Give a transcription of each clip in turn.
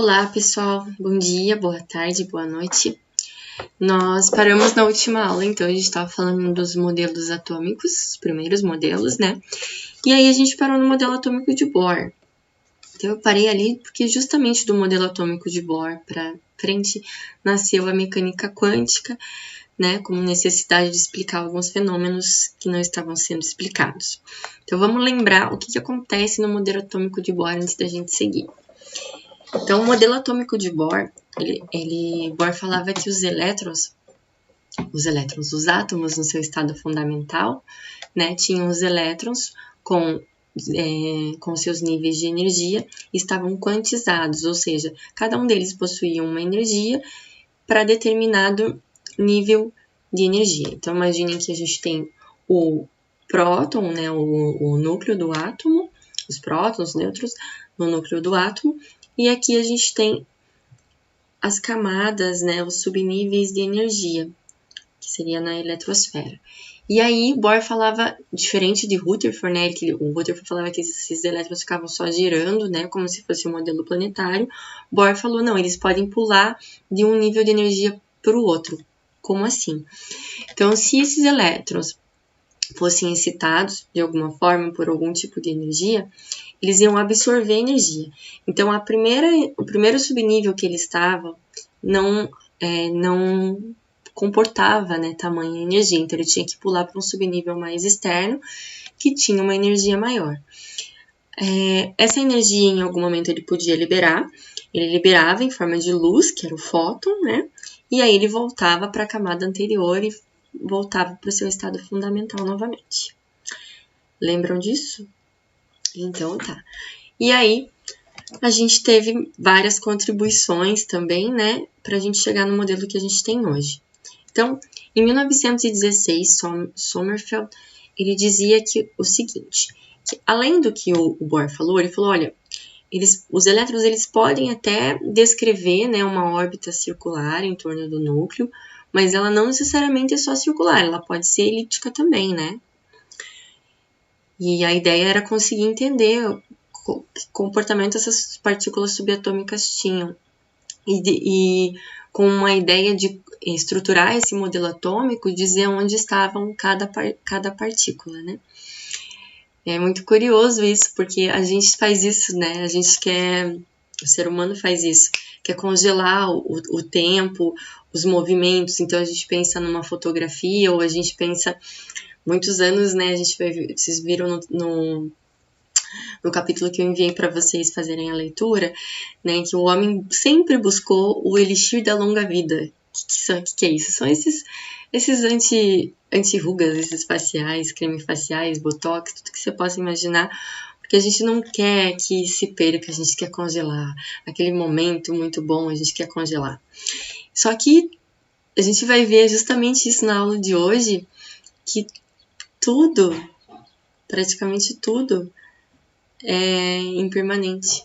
Olá, pessoal. Bom dia, boa tarde, boa noite. Nós paramos na última aula, então a gente estava falando dos modelos atômicos, os primeiros modelos, né? E aí a gente parou no modelo atômico de Bohr. Então eu parei ali porque justamente do modelo atômico de Bohr para frente nasceu a mecânica quântica, né? Como necessidade de explicar alguns fenômenos que não estavam sendo explicados. Então vamos lembrar o que acontece no modelo atômico de Bohr antes da gente seguir. Então, o modelo atômico de Bohr, Bohr falava que os átomos no seu estado fundamental, né, tinham os elétrons com seus níveis de energia estavam quantizados, ou seja, cada um deles possuía uma energia para determinado nível de energia. Então, imaginem que a gente tem o próton, né, o núcleo do átomo, os prótons, nêutrons, no núcleo do átomo, e aqui a gente tem as camadas, né, os subníveis de energia, que seria na eletrosfera. E aí, Bohr falava, diferente de Rutherford, né, o Rutherford falava que esses elétrons ficavam só girando, né, como se fosse um modelo planetário. Bohr falou, não, eles podem pular de um nível de energia para o outro. Como assim? Então, se esses elétrons fossem excitados de alguma forma por algum tipo de energia, eles iam absorver energia. Então, o primeiro subnível que eles estavam não comportava, né, tamanha energia. Então, ele tinha que pular para um subnível mais externo que tinha uma energia maior. Essa energia, em algum momento, ele podia liberar. Ele liberava em forma de luz, que era o fóton, né? E aí ele voltava para a camada anterior e voltava para o seu estado fundamental novamente. Lembram disso? Então tá. E aí, a gente teve várias contribuições também, né, para a gente chegar no modelo que a gente tem hoje. Então, em 1916, Sommerfeld, ele dizia que o seguinte, que além do que o Bohr falou, ele falou, olha, os elétrons eles podem até descrever, né, uma órbita circular em torno do núcleo, mas ela não necessariamente é só circular, ela pode ser elíptica também, né? E a ideia era conseguir entender que comportamento essas partículas subatômicas tinham. E com uma ideia de estruturar esse modelo atômico, dizer onde estavam cada partícula, né? É muito curioso isso, porque a gente faz isso, né? O ser humano faz isso, quer congelar o tempo, os movimentos. Então a gente pensa numa fotografia, ou a gente pensa muitos anos, né? Vocês viram no capítulo que eu enviei para vocês fazerem a leitura, né, que o homem sempre buscou o elixir da longa vida. O que é isso? São esses anti-rugas, esses faciais, creme faciais, botox, tudo que você possa imaginar, porque a gente não quer que se perca, a gente quer congelar. Aquele momento muito bom, a gente quer congelar. Só que a gente vai ver justamente isso na aula de hoje, que tudo, praticamente tudo, é impermanente,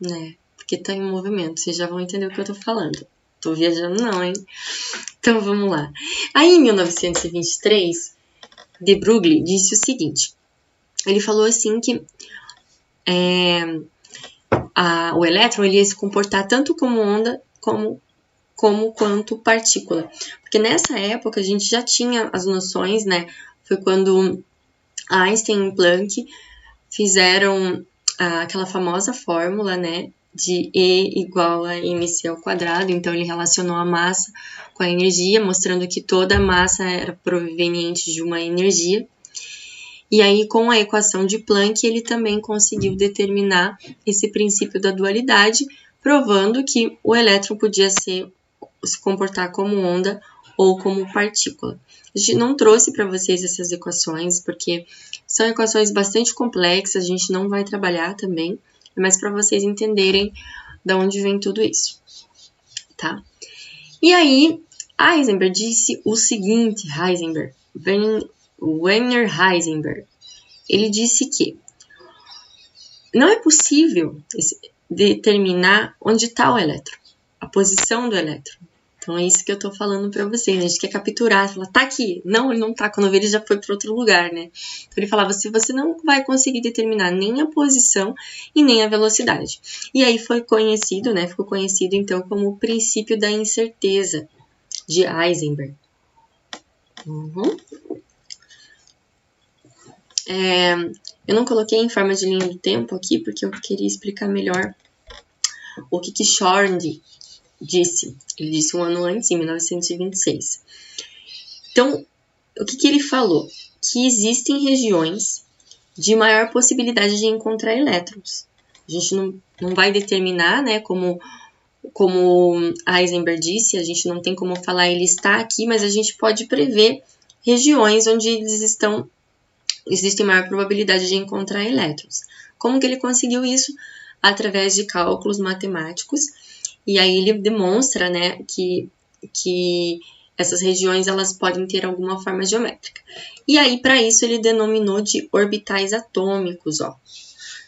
né? Porque tá em movimento. Vocês já vão entender o que eu tô falando. Tô viajando não, hein? Então vamos lá. Aí em 1923, de Broglie disse o seguinte. Ele falou assim que o elétron ele ia se comportar tanto como onda quanto partícula. Porque nessa época a gente já tinha as noções, né? Foi quando Einstein e Planck fizeram aquela famosa fórmula, né, de E igual a mc ao quadrado. Então, ele relacionou a massa com a energia, mostrando que toda a massa era proveniente de uma energia. E aí, com a equação de Planck, ele também conseguiu determinar esse princípio da dualidade, provando que o elétron podia se comportar como onda ou como partícula. A gente não trouxe para vocês essas equações, porque são equações bastante complexas, a gente não vai trabalhar também, mas para vocês entenderem de onde vem tudo isso, tá? E aí, Heisenberg disse o seguinte, Werner Heisenberg, ele disse que não é possível determinar onde está o elétron, a posição do elétron, Então é isso que eu tô falando pra vocês. A gente quer capturar, fala, tá aqui. Não, ele não tá. Quando vê, ele já foi pra outro lugar, né? Então ele falava, você não vai conseguir determinar nem a posição e nem a velocidade. E aí foi conhecido, né? Ficou conhecido então como o princípio da incerteza de Heisenberg. Eu não coloquei em forma de linha do tempo aqui, porque eu queria explicar melhor o que Schrödinger disse. Ele disse um ano antes, em 1926. Então, o que ele falou? Que existem regiões de maior possibilidade de encontrar elétrons. A gente não vai determinar, né, como Heisenberg disse, a gente não tem como falar ele está aqui, mas a gente pode prever regiões onde existe maior probabilidade de encontrar elétrons. Como que ele conseguiu isso? Através de cálculos matemáticos. E aí ele demonstra, né, que essas regiões elas podem ter alguma forma geométrica. E aí, para isso, ele denominou de orbitais atômicos, ó.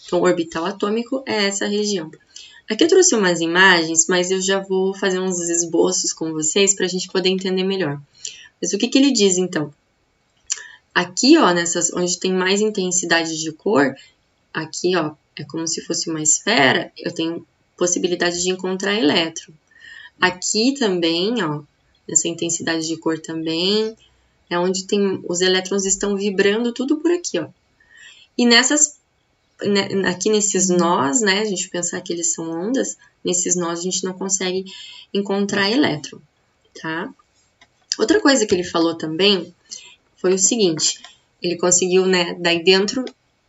Então, o orbital atômico é essa região. Aqui eu trouxe umas imagens, mas eu já vou fazer uns esboços com vocês para a gente poder entender melhor. Mas o que ele diz, então? Aqui, ó, onde tem mais intensidade de cor, aqui, ó, é como se fosse uma esfera, eu tenho possibilidade de encontrar elétron. Aqui também, ó, nessa intensidade de cor também, é onde os elétrons estão vibrando tudo por aqui, ó. E aqui nesses nós, né, a gente pensar que eles são ondas, nesses nós a gente não consegue encontrar elétron, tá? Outra coisa que ele falou também foi o seguinte, ele conseguiu, né, daí dentro,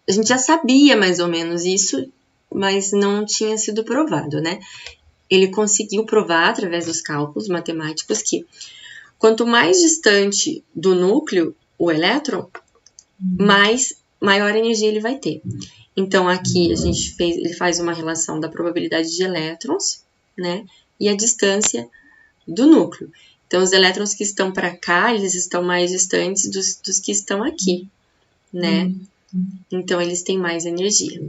a gente já sabia mais ou menos isso, mas não tinha sido provado, né? Ele conseguiu provar, através dos cálculos matemáticos, que quanto mais distante do núcleo o elétron, maior energia ele vai ter. Então, aqui ele faz uma relação da probabilidade de elétrons, né, e a distância do núcleo. Então, os elétrons que estão para cá, eles estão mais distantes dos que estão aqui, né? Então, eles têm mais energia.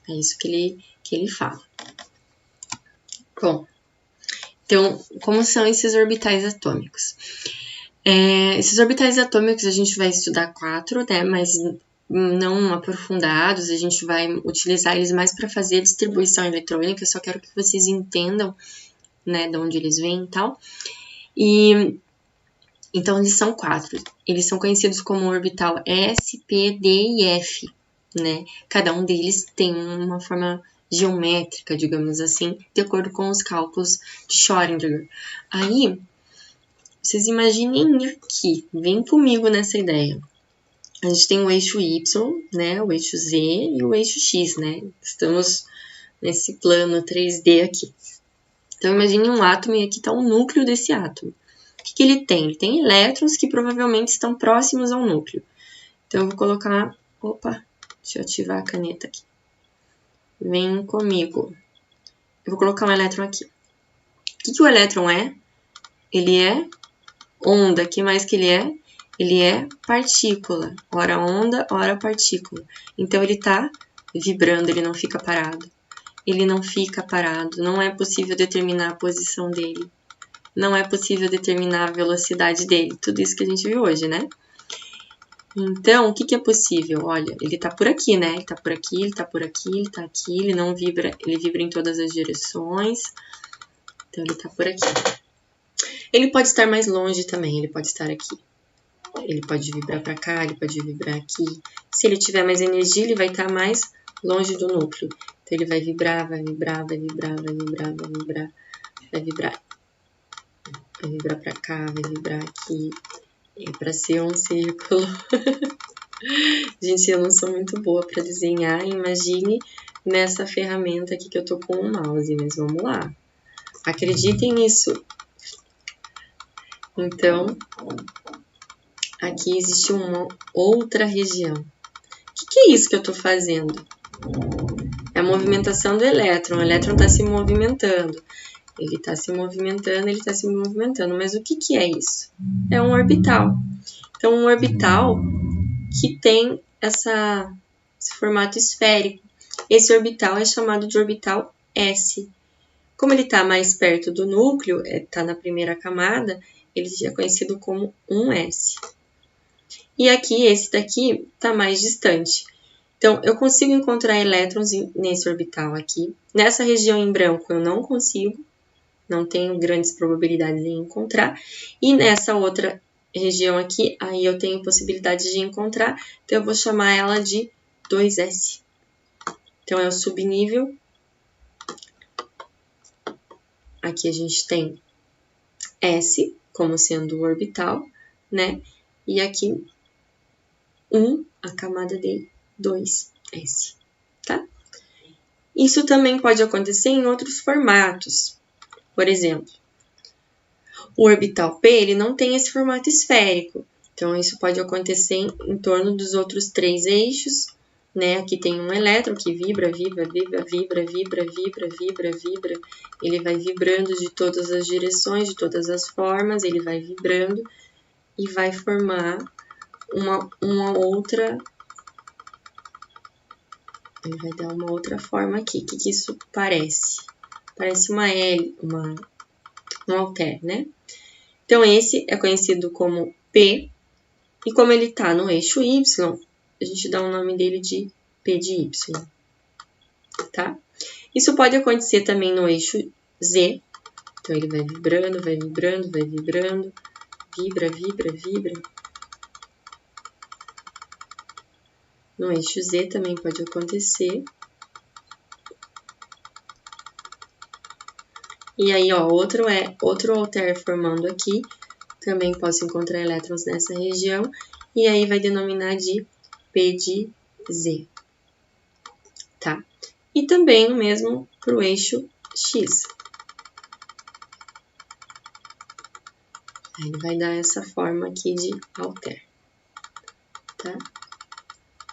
É isso que ele fala. Bom, então, como são esses orbitais atômicos? Esses orbitais atômicos a gente vai estudar 4, né? Mas não aprofundados, a gente vai utilizar eles mais para fazer distribuição eletrônica. Eu só quero que vocês entendam, né, de onde eles vêm e tal. Então, eles são 4. Eles são conhecidos como orbital S, P, D e F, né? Cada um deles tem uma forma geométrica, digamos assim, de acordo com os cálculos de Schrödinger. Aí, vocês imaginem aqui, vem comigo nessa ideia. A gente tem o eixo Y, né? O eixo Z e o eixo X, né? Estamos nesse plano 3D aqui. Então, imagine um átomo e aqui está o núcleo desse átomo. O que ele tem? Ele tem elétrons que provavelmente estão próximos ao núcleo. Então, eu vou colocar... Opa, deixa eu ativar a caneta aqui. Vem comigo. Eu vou colocar um elétron aqui. O que o elétron é? Ele é onda. O que mais que ele é? Ele é partícula. Ora onda, ora partícula. Então, ele está vibrando, ele não fica parado. Ele não fica parado. Não é possível determinar a posição dele. Não é possível determinar a velocidade dele. Tudo isso que a gente viu hoje, né? Então, o que é possível? Olha, ele tá por aqui, né? Ele tá por aqui, ele tá por aqui, ele tá aqui, ele não vibra, ele vibra em todas as direções. Então, ele tá por aqui. Ele pode estar mais longe também, ele pode estar aqui. Ele pode vibrar para cá, ele pode vibrar aqui. Se ele tiver mais energia, ele vai estar mais longe do núcleo. Então, ele vai vibrar, vai vibrar, vai vibrar, vai vibrar, vai vibrar, vai vibrar. Vai vibrar para cá, vai vibrar aqui. É para ser um círculo. Gente, eu não sou muito boa para desenhar. Imagine nessa ferramenta aqui que eu tô com o mouse, mas vamos lá. Acreditem nisso. Então, aqui existe uma outra região. O que é isso que eu tô fazendo? É a movimentação do elétron. O elétron está se movimentando. Ele está se movimentando, ele está se movimentando. Mas o que é isso? É um orbital. Então, um orbital que tem esse formato esférico. Esse orbital é chamado de orbital S. Como ele está mais perto do núcleo, está na primeira camada, ele é conhecido como 1s. E aqui, esse daqui está mais distante. Então, eu consigo encontrar elétrons nesse orbital aqui. Nessa região em branco eu não consigo, não tenho grandes probabilidades de encontrar. E nessa outra região aqui, aí eu tenho possibilidade de encontrar, então eu vou chamar ela de 2s. Então, é o subnível. Aqui a gente tem S como sendo o orbital, né? E aqui 1, a camada de 2s, tá? Isso também pode acontecer em outros formatos. Por exemplo, o orbital P, ele não tem esse formato esférico. Então, isso pode acontecer em torno dos outros 3 eixos, né? Aqui tem um elétron que vibra, vibra, vibra, vibra, vibra, vibra, vibra, vibra. Ele vai vibrando de todas as direções, de todas as formas, ele vai vibrando e vai formar uma outra... Ele vai dar uma outra forma aqui. O que isso parece? Parece uma L, um alter, né? Então, esse é conhecido como P, e como ele está no eixo Y, a gente dá o nome dele de P de Y, tá? Isso pode acontecer também no eixo Z, então ele vai vibrando, vai vibrando, vai vibrando, vibra, vibra, vibra. No eixo Z também pode acontecer. E aí, ó, outro alter formando aqui, também posso encontrar elétrons nessa região, e aí vai denominar de P de Z, tá? E também o mesmo para o eixo X. Aí ele vai dar essa forma aqui de alter, tá?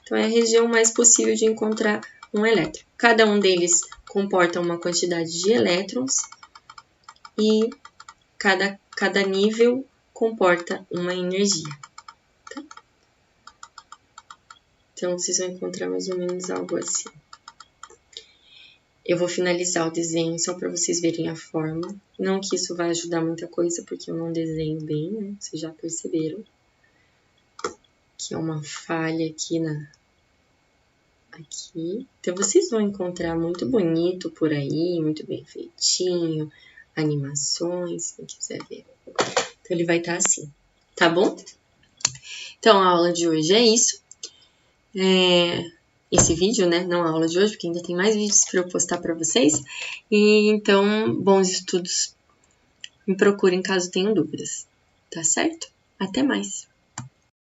Então, é a região mais possível de encontrar um elétron. Cada um deles comporta uma quantidade de elétrons e cada nível comporta uma energia. Tá? Então, vocês vão encontrar mais ou menos algo assim. Eu vou finalizar o desenho só para vocês verem a forma. Não que isso vai ajudar muita coisa, porque eu não desenho bem, né? Vocês já perceberam. Que é uma falha aqui aqui. Então, vocês vão encontrar muito bonito por aí, muito bem feitinho, animações, quem quiser ver. Então, ele vai estar assim, tá bom? Então, a aula de hoje é isso. Esse vídeo, né? Não a aula de hoje, porque ainda tem mais vídeos para eu postar para vocês. E então, bons estudos. Me procurem caso tenham dúvidas, tá certo? Até mais!